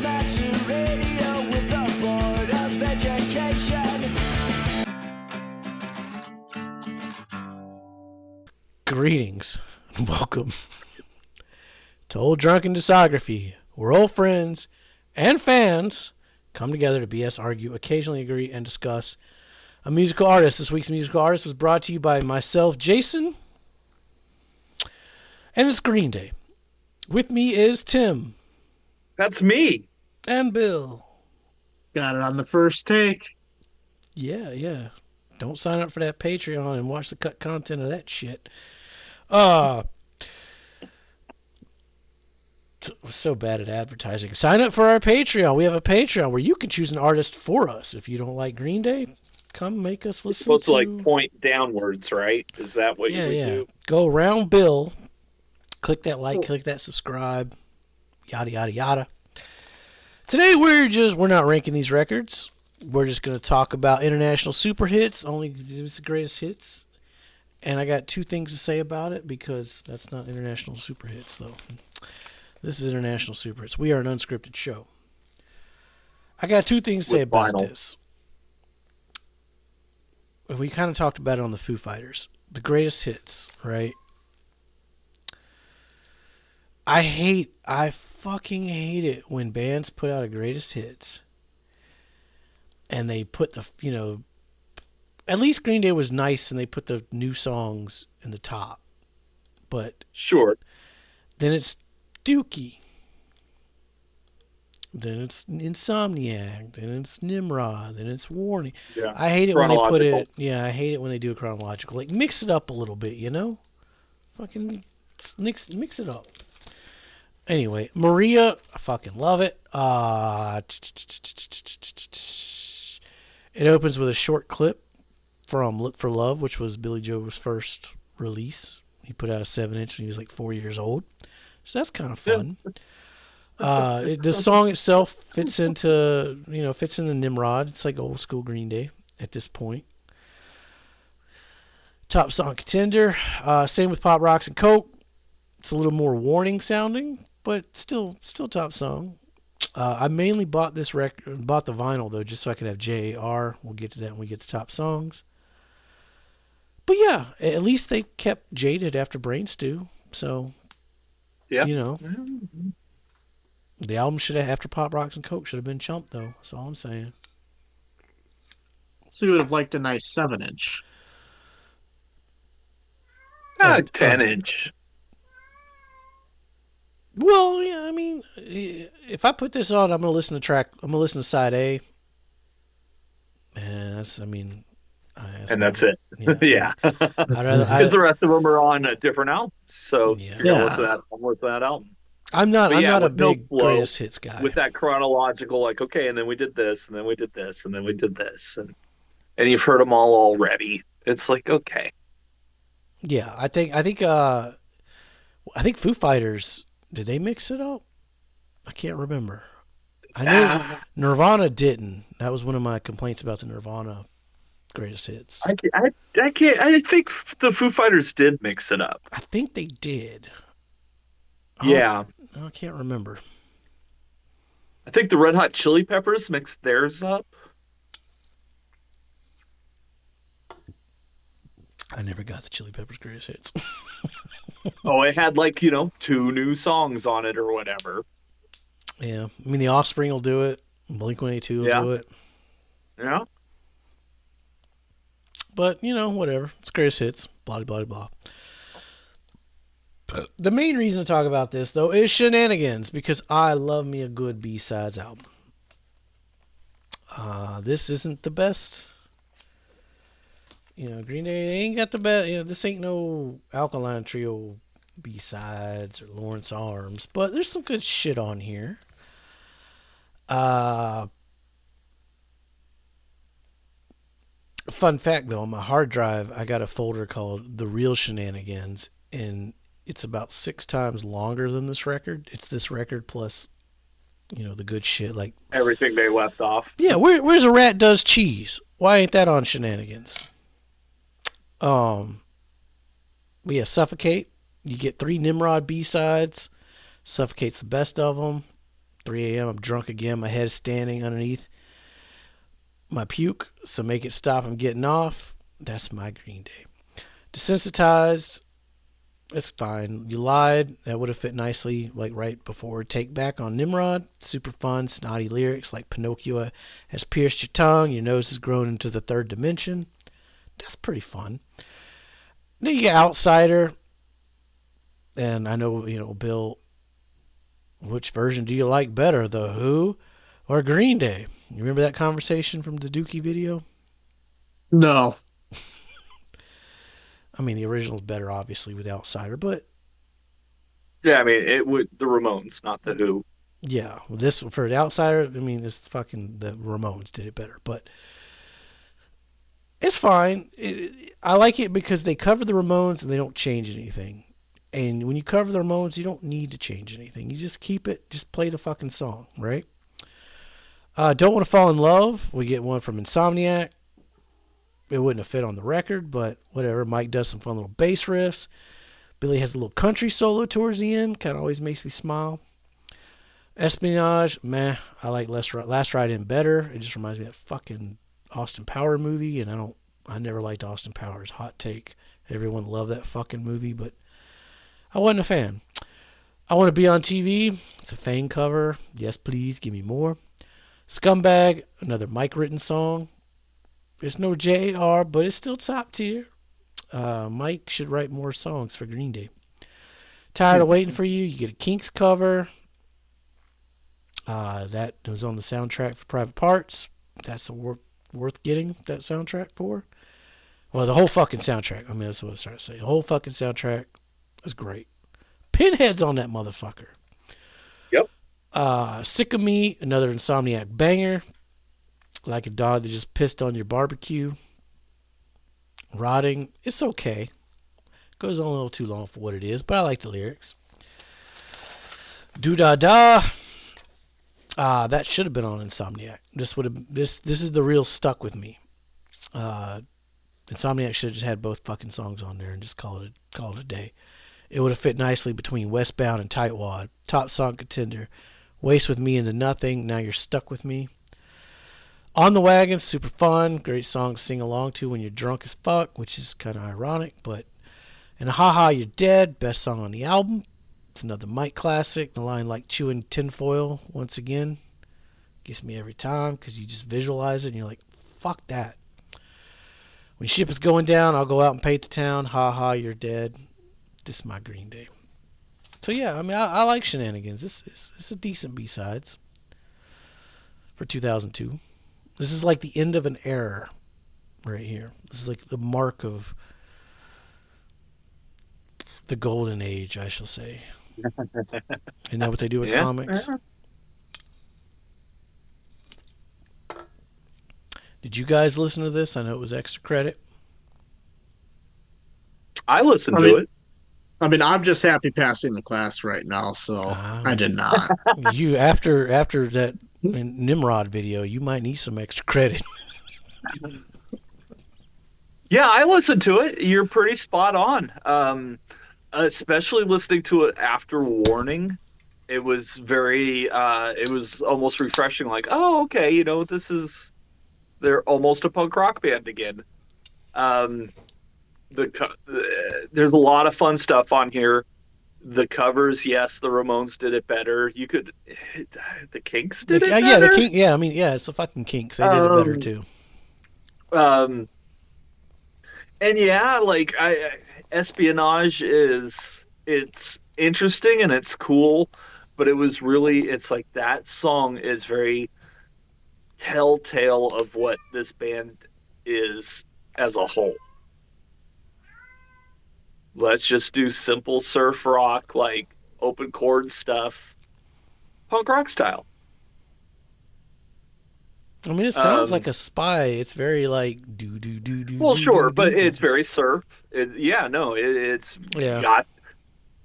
amateur radio with a board of education. Greetings and welcome to Old Drunken Discography, where old friends and fans come together to BS, argue, occasionally agree, and discuss a musical artist. This week's musical artist was brought to you by myself, Jason, and it's Green Day. With me is Tim. That's me. And Bill. Got it on the first take. Yeah. Don't sign up for that Patreon and watch the cut content of that shit. So bad at advertising. Sign up for our Patreon. We have a Patreon where you can choose an artist for us. If you don't like Green Day, come make us listen. It's supposed to like point downwards, right? Is that what you would do? Go around Bill. Click that like, click that subscribe, yada yada yada. Today we're not ranking these records. We're just going to talk about international super hits, only it's the greatest hits. And I got two things to say about it because that's not international super hits though. This is international super hits. We are an unscripted show. I got two things to say about this. We kind of talked about it on the Foo Fighters. The greatest hits, right? I fucking hate it when bands put out a greatest hits and they put the, at least Green Day was nice and they put the new songs in the top. But sure. Then it's Dookie. Then it's Insomniac. Then it's Nimrod. Then it's Warning. Yeah. I hate it when they put it. Yeah, I hate it when they do it chronological. Like, mix it up a little bit, Fucking mix it up. Anyway, Maria, I fucking love it. It opens with a short clip from Look for Love, which was Billy Joel's first release. He put out a 7-inch when he was like 4 years old. So that's kind of fun. The song itself fits into Nimrod. It's like old school Green Day at this point. Top song contender. Same with Pop Rocks and Coke. It's a little more Warning sounding, but still top song. I mainly bought the vinyl though, just so I could have JAR. We'll get to that when we get to top songs. But yeah, at least they kept Jaded after Brain Stew. So, yeah, the album should have, after Pop Rocks and Coke, should have been Chump though. That's all I'm saying. So you would have liked a nice 7-inch. 10-inch. Well, yeah, I mean, if I put this on, I'm gonna listen to side A, and that's it. Yeah, because the rest of them are on different albums. So you're gonna listen to that album. I'm not a big greatest hits guy with that chronological. Like, okay, and then we did this, and then we did this, and then we did this, and you've heard them all already. It's like, okay, yeah, I think Foo Fighters. Did they mix it up? I can't remember. I know Nirvana didn't. That was one of my complaints about the Nirvana greatest hits. I think the Foo Fighters did mix it up. I think they did. Yeah. I can't remember. I think the Red Hot Chili Peppers mixed theirs up. I never got the Chili Peppers greatest hits. Oh, it had 2 new songs on it or whatever. Yeah. I mean, The Offspring will do it. Blink-182 will do it. Yeah. But, whatever. It's greatest hits. Blah, blah, blah. The main reason to talk about this, though, is Shenanigans, because I love me a good B-sides album. This isn't the best. Green Day ain't got the best. This ain't no Alkaline Trio B-sides or Lawrence Arms, but there's some good shit on here. Fun fact, though, on my hard drive, I got a folder called The Real Shenanigans, and it's about 6 times longer than this record. It's this record plus, the good shit, like everything they left off. Yeah, where's A Rat Does Cheese? Why ain't that on Shenanigans? We have Suffocate. You get 3 Nimrod B-sides. Suffocate's the best of them. 3 a.m. I'm drunk again. My head's standing underneath my puke, so make it stop. I'm getting off. That's my Green Day. Desensitized. It's fine. You lied. That would have fit nicely, like right before Take Back on Nimrod. Super fun, snotty lyrics like Pinocchio has pierced your tongue. Your nose has grown into the third dimension. That's pretty fun. Then you get Outsider. And I know, Bill, which version do you like better, The Who or Green Day? You remember that conversation from the Dookie video? No. I mean, the original's better, obviously, with Outsider, but... Yeah, I mean, it would the Ramones, not The Who. Yeah, this, for the Outsider, I mean, it's fucking, the Ramones did it better, but... It's fine. I like it because they cover the Ramones and they don't change anything. And when you cover the Ramones, you don't need to change anything. You just keep it, just play the fucking song, right? Don't Want to Fall in Love. We get one from Insomniac. It wouldn't have fit on the record, but whatever. Mike does some fun little bass riffs. Billy has a little country solo towards the end. Kind of always makes me smile. Espionage, meh. I like Last Ride In better. It just reminds me of that fucking Austin Powers movie, and I never liked Austin Powers. Hot take. Everyone loved that fucking movie, but I wasn't a fan. I Want to Be on TV. It's a Fang cover. Yes, please. Give me more. Scumbag. Another Mike written song. It's no JR, but it's still top tier. Mike should write more songs for Green Day. Tired of Waiting for You. You get a Kinks cover. That was on the soundtrack for Private Parts. That's worth getting that soundtrack for. Well, the whole fucking soundtrack. I mean, that's what I was trying to say. The whole fucking soundtrack was great. Pinhead's on that motherfucker. Yep. Sick of Me, another Insomniac banger. Like a Dog That Just Pissed on Your Barbecue. Rotting, it's okay. Goes on a little too long for what it is, but I like the lyrics. Do Da Da. That should have been on Insomniac. This is the real Stuck With Me. Insomniac should have just had both fucking songs on there and just call it a day. It would have fit nicely between Westbound and Tightwad. Top song contender. Waste With Me into Nothing. Now You're Stuck With Me. On the Wagon, super fun. Great song to sing along to when you're drunk as fuck, which is kind of ironic. And Haha, You're Dead. Best song on the album. It's another Mike classic. The line like chewing tinfoil, once again, gets me every time because you just visualize it and you're like, fuck that. When ship is going down, I'll go out and paint the town. Haha, You're Dead. This is my Green Day. So yeah, I mean, I like Shenanigans. This is a decent B-sides for 2002. This is like the end of an era right here. This is like the mark of the golden age, I shall say. Isn't that what they do with comics? Did you guys listen to this? I know it was extra credit. I listened to it. I mean, I'm just happy passing the class right now, so I did not. You after that Nimrod video, you might need some extra credit. Yeah, I listened to it. You're pretty spot on. Especially listening to it after Warning. It was it was almost refreshing. Like, oh, okay, they're almost a punk rock band again. There's a lot of fun stuff on here. The covers, yes, the Ramones did it better. The Kinks did it better? Yeah, the Kinks. Yeah, I mean, yeah, it's the fucking Kinks. They did it better too. And yeah, like Espionage it's interesting and it's cool, but it's like that song is very telltale of what this band is as a whole. Let's just do simple surf rock, like open chord stuff, punk rock style. I mean, it sounds like a Spy. It's very like do. Well, sure, but it's very surf. It's got,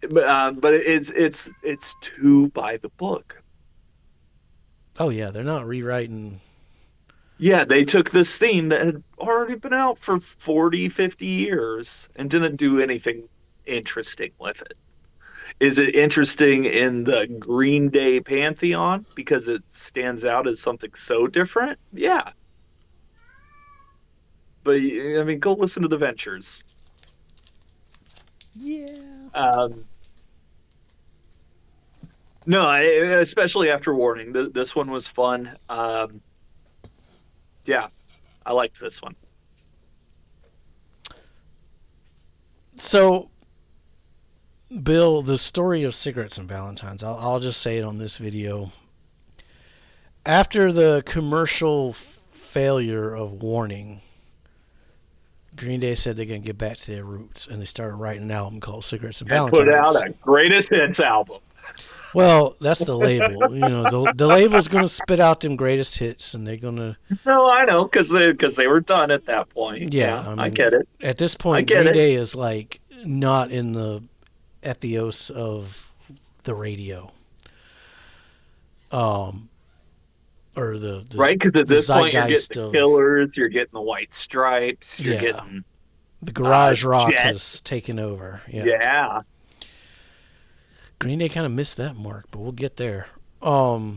but it's too by the book. Oh yeah, they're not rewriting. Yeah, they took this theme that had already been out for 40, 50 years and didn't do anything interesting with it. Is it interesting in the Green Day pantheon because it stands out as something so different? Yeah. But I mean, go listen to the Ventures. Yeah. Um, no, especially after Warning. This one was fun. Yeah, I liked this one. So, Bill, the story of cigarettes and Valentine's, I'll just say it on this video. After the commercial failure of Warning, Green Day said they're going to get back to their roots, and they started writing an album called Cigarettes and And Valentine's. put out a greatest hits album. Well, that's the label. You know, the label's going to spit out them greatest hits, and they're going to. No, I know, because they were done at that point. Yeah, I get it. At this point, Green Day is like not in the ethos of the radio. Or the right, because at this point you're getting the of, Killers, you're getting the White Stripes, you're getting the garage rock Jet. has taken over. Yeah. Green Day kind of missed that mark, but we'll get there. So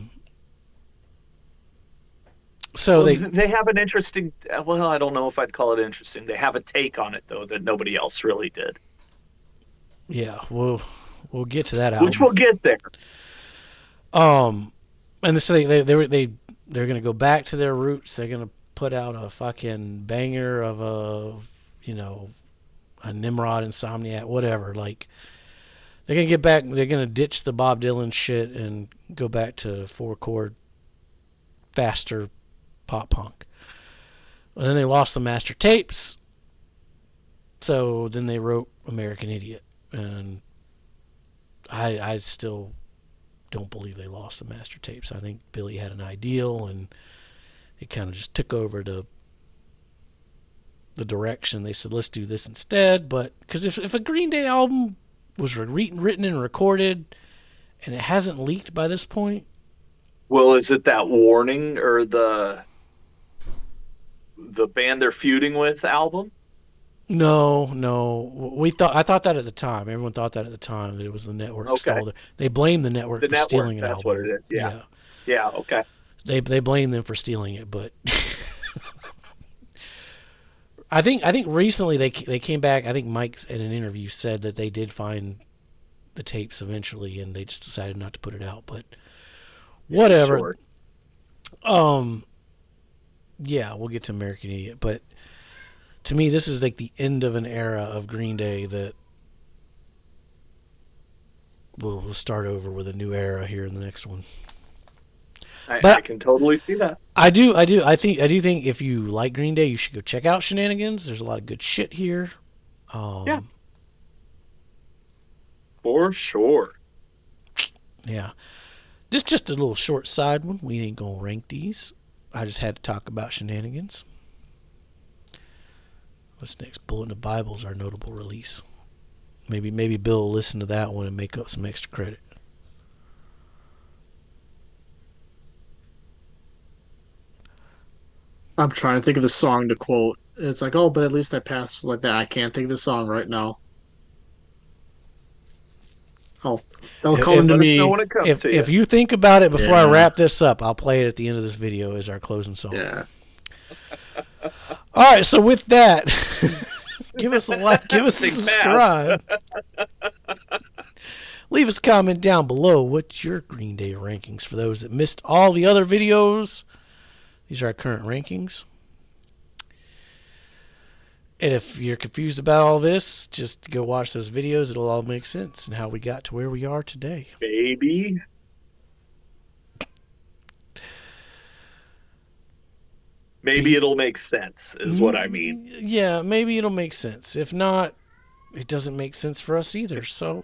they have an interesting. Well, I don't know if I'd call it interesting. They have a take on it though that nobody else really did. Yeah, we'll get to that album, which we'll get there. And so they're gonna go back to their roots. They're gonna put out a fucking banger of a Nimrod, Insomniac, whatever. Like, they're gonna get back. They're gonna ditch the Bob Dylan shit and go back to 4-chord, faster pop punk. And then they lost the master tapes. So then they wrote American Idiot, and I still don't believe they lost the master tapes. I think Billy had an ideal, and it kind of just took over the direction. They said, let's do this instead. But because if a Green Day album was written and recorded and it hasn't leaked by this point. Well, is it that Warning or the band they're feuding with album? No. I thought that at the time. Everyone thought that at the time, that it was the network stole it. They blamed the network for stealing an album. That's what it is. Yeah. Okay. They blamed them for stealing it, but I think recently they came back. I think Mike in an interview said that they did find the tapes eventually, and they just decided not to put it out. But whatever. Sure. Yeah, we'll get to American Idiot, but to me, this is like the end of an era of Green Day that we'll start over with a new era here in the next one. I can totally see that. I do think if you like Green Day, you should go check out Shenanigans. There's a lot of good shit here. Yeah. For sure. Yeah. Just a little short side one. We ain't gonna rank these. I just had to talk about Shenanigans. This next Bulletin of Bible is our notable release. Maybe Bill will listen to that one and make up some extra credit. I'm trying to think of the song to quote. It's like, oh, but at least I passed like that. I can't think of the song right now. They'll come to me. If you think about it before I wrap this up, I'll play it at the end of this video as our closing song. Yeah. All right, so with that, give us a like, give us a subscribe. Leave us a comment down below. What's your Green Day rankings for those that missed all the other videos? These are our current rankings. And if you're confused about all this, just go watch those videos. It'll all make sense and how we got to where we are today. Baby. Maybe it'll make sense, is what I mean. Yeah, maybe it'll make sense. If not, it doesn't make sense for us either. So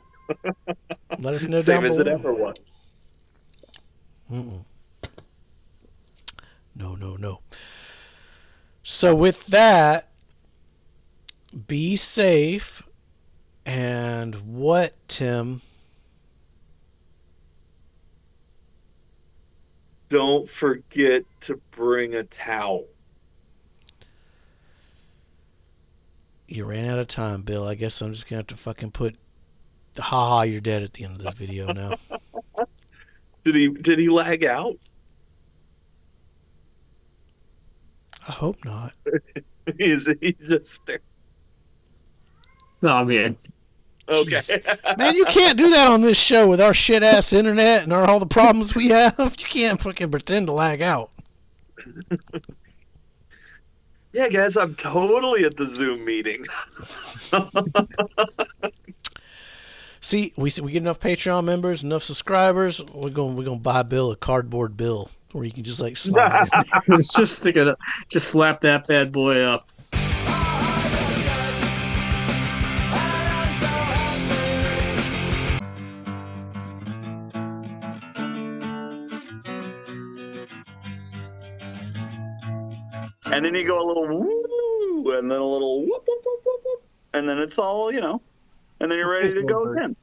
let us know down below. Same as it ever was. No. So with that, be safe. And what, Tim? Don't forget to bring a towel. You ran out of time, Bill. I guess I'm just going to have to fucking put Haha, you're dead at the end of this video now. Did he lag out? I hope not. Is he just there? No, I mean, Okay. Man, you can't do that on this show with our shit ass internet and all the problems we have. You can't fucking pretend to lag out. Yeah, guys, I'm totally at the Zoom meeting. See, we get enough Patreon members, enough subscribers. We're gonna buy Bill a cardboard bill where you can just like slide in. it's just sticking up. Just slap that bad boy up. And then you go a little woo, and then a little whoop, whoop, whoop, whoop, whoop, and then it's all, and then you're ready to go again.